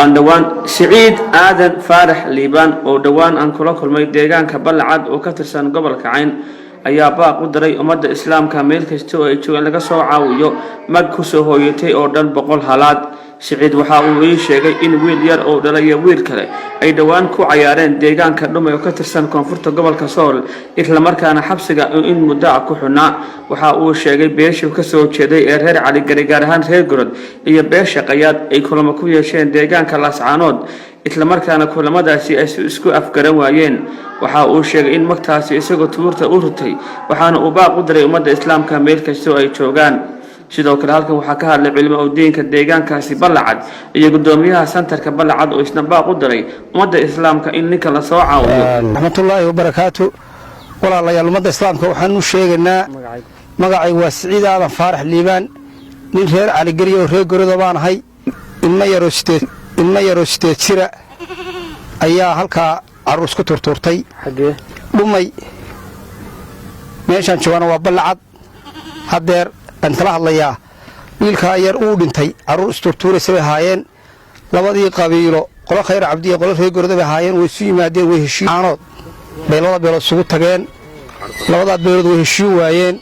aan dhawaan Siciid Aadan Faarax Liibaan oo dhawaan aan kula kulmay deegaanka Balcad oo ka tirsan gobolka Cayn ayaa baaq u diray ummadda islaamka meel kasta oo ay joogaan laga soo caawiyo mag ku soo hooyatay oo dhan 100 halaad. Siciid waxa uu ii sheegay in wiil yar oo dhalay wiil kale ay dhawaan ku ciyaareen deegaanka Dhumay oo ka tirsan koonfurta gobolka Sool isla markaana xabsiga in muddo ku xunaa. Waxa uu sheegay beeshu ka soo jeeday ee reer Cali Gari gaar ahaan reer Gorod iyo beesha Qayaad ay kulamo ku yeesheen deegaanka Laascaanood isla markaana kulamadaasi ay isku afgaran waayeen. waxa uu sheegay in magtaasi isagoo tuurta u rutay waxaana uu baaq u diray ummadda islaamka meel kasta oo ay joogaan. sidoo kale halkan waxa ka hadlay culimo diinka deegaankaasi Balcad iyo gudoomiyaha santarka Balcad oo isna baaq u diray ummadda islaamka in ninka la soo caawiyo. rahmatullaahi wa barakaatu. walaalayaal ummadda islaamka waxaan u sheegaynaa magacay waa Siciid Aadan Faarax Liibaan nin reer Cali Gari oo reer Gorod baan ahay ilma yaro sideed jira ayaa halka arus ku turturtay xagee Dhumay meeshan joogana waa Balcad hadeer أنت لا هلا ويلك أير أودن تي عروس تورتور سوي هاين لبادي قبيلة قل خير عبدي قل خير جرده بهاين ويسوي مادين ويهشي عناد بيلا سقوط تجين لبادي بيرد ويهشي وعين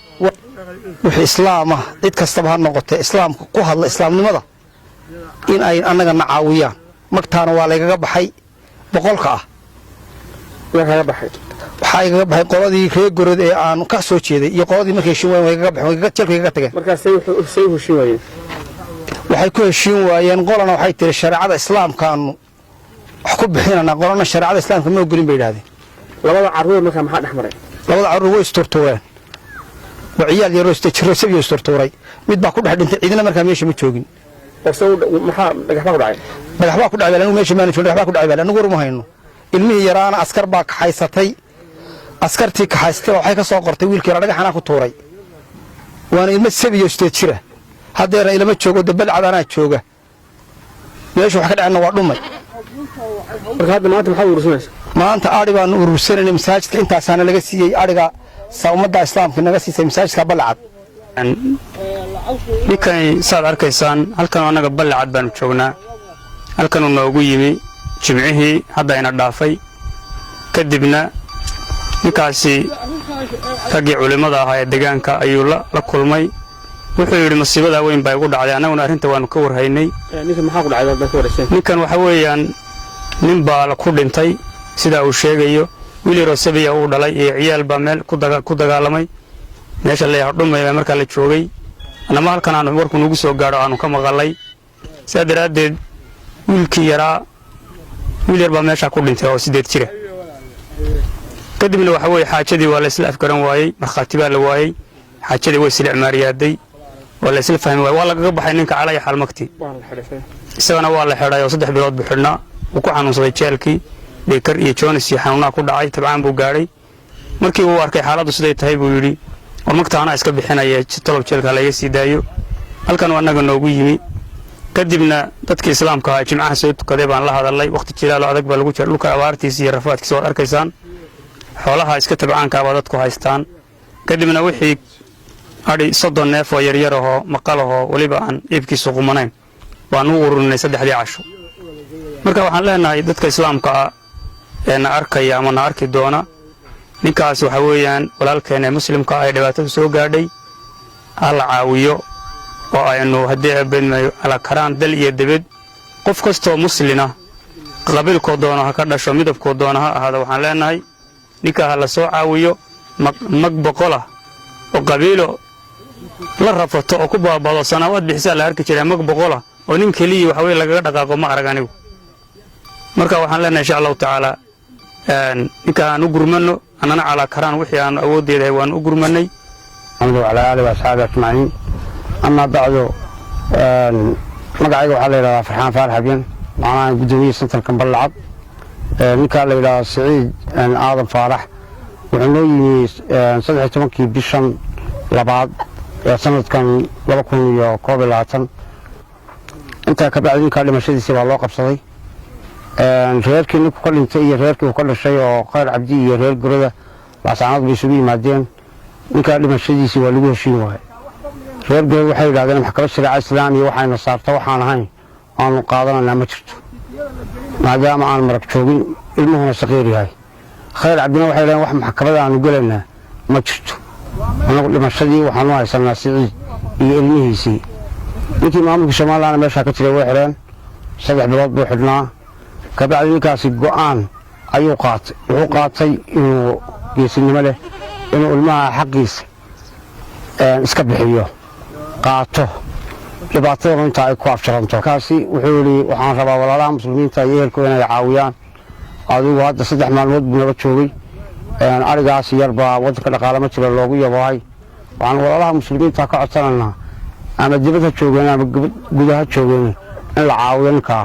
وحي إسلامه إتكسبها النقطة إسلام كوها الإسلام لماذا إن أي أنا نعاوية مكتان والله جبحي بقولك وين جبحي waxay ga baxay qoladii reer Gorod ee aan ka soo jeeday iyo qoladii markay heshiin way ga baxay ga jalka ga tagay markaas ay heshiin waayeen waxay ku heshiin waayeen qolana waxay tiri shariicada islaamka aanu wax ku bixinana qolana shariicada islaamka ma ogolin bay yiraahdeen labada caruur markaa maxaa dhaxmaray labada caruur way isturtuureen waciyaal yar oo jirasab iyo isturtuuray mid baa ku dhex dhintay ciidina markaa meesha ma joogin oo maxaa dhagax ku dhacay anigu meesha ma joogin dhagax ku dhacay anigu waruma hayno ilmihii yaraana askar baa ka haysatay askartii ka haystay waxay ka soo qortay wiilkii dhagaxana ku tuuray waana ilmo sabiyo isteed jira hadeena ilmo joogo Balcad ana jooga meesha wax ka dhacna waa Dhumay marka hadda maanta maxaa urursanaysaa maanta aari baan urursanay masaajidka intaasana laga siiyay ariga ummadda islaamka naga siisay masaajidka Balcad ninkay saad arkaysaan halkan anaga Balcad baan joognaa halkan uu noogu yimi jimcihii hadda ina dhaafay kadibna ninkaasi ragii culimada ahaa ee deegaanka ayuu la kulmay wuxuu yiri masiibada weyn bay ugu dhacday anaguna arinta waanu ka warhaynay ninka maxaa ku dhacay dadka waraysan ninkan waxa weeyaan nin baa la ku dhintay sida uu sheegayo wiil yar oo sabiya uu dhalay ee ciyaal baa meel ku dagaalamay meesha la Dhumay marka la joogay anama halkan aanu warku nagu soo gaaro aanu ka maqalay sida daraadeed wiilkii yaraa wiil yar baa meesha ku dhintay oo 8 jira kadibna waxa weey xaajadii waa la isla afgaran waayay marxaati baa la waayay xaajadii way isla cimaariyaaday waa la isla fahmay waa laga baxay ninka calay xalmagti isagana waa la xidhay oo 3 bilood buu xidhnaa uu ku xanuunsaday jeelkii deekar iyo Jonas iyo xanuuna ku dhacay tabcaan buu gaaray markii uu arkay xaaladdu siday tahay buu yiri warmagtaana iska bixinaya tolob jeelka laga sii daayo halkan waa naga noogu yimi kadibna dadkii islaamka ah jimcaha soo tukaday baan la hadalay waqti jilaalo adag baa lagu jiray dhulka abaartiisa iyo rafaadkiisa oo arkaysaan xoolaha iska tabcaanka ah dadku haystaan kadibna wixii ari 30 neef oo yar oo maqalaho waliba aan iibkiisu qumanayn baan u ururinay 3 casho marka waxaan leenahay dadka islaamka ah ee na arkaya ama na arki doona ninkaas waxa weeyaan walaalkeena muslimka ay dhibaato soo gaadhay alla caawiyo oo aynu hadii beenmayo ala karaan dal iyo dibad qof kasto muslina qabiilkoo doona ha ka dhasho midabkoo doona ha ahaado waxaan leenahay ninka la soo caawiyo mag boqola oo qabiilo la rafato oo ku baabado sanawaad bixisa la arki jiray mag boqola oo nin kaliya waxa weey laga dhaqaaqo ma arag anigu marka waxaan leenahay insha Allah taala ninka aan u gurmano anana ala karaan wixii aan awoodeeday waan u gurmanay amdu ala ali wa saada asma'in ama bacdo magacayga waxa la yiraahdaa Farxaan Faarax Habeen macnaha gudoomiye santarka Balcad ninka la yiraahdo Siciid Aadan Faarax wuxuu noo yimi 13 bishan labaad sanadkan 2021 inta ka bacdi ninka dhimashadiisa waa loo qabsaday reerkii ninku ka dhintay iyo reerkii ka dhashay oo Khayr Cabdi iyo reer Gorada Laascaanood bay isugu yimaadeen ninka dhimashadiisa waa lagu heshiin waayay reer Gorada waxay yiraahdeen maxkamad shariica islaamiga waxayna saartaa waxaan ahayn aanu qaadanaa ma jirto maadaama aan marag joogin ilmuhuna saqiir yahay khayr cabdina waxay leeyihiin wax maxkamada aanu gelaynaa ma jirto anagu dhimashadii waxaanu haysanaa siciid iyo ilmihiisii ninkii maamulka Soomaaliland meesha ka jiray way xireen 3 bilood buu xidhnaa kabacdi ninkaasi go'aan ayuu qaatay wuxuu qaatay inuu geesinimo leh inuu ilmaha xaqiisa iska bixiyo qaato dhibaatada inta ay ku afjaranto kaasi wuxuu yiri waxaan rabaa walaalaha muslimiinta iyo ehelkooda inay caawiyaan adigu hadda 3 maalmood buu nala joogay arigaas yarba wadanka dhaqaale ma jiro loogu yabahay waxaan walaalaha muslimiinta ka codsananaa ama dibadda joogeen ama gudaha joogeen in la caawiyo ninka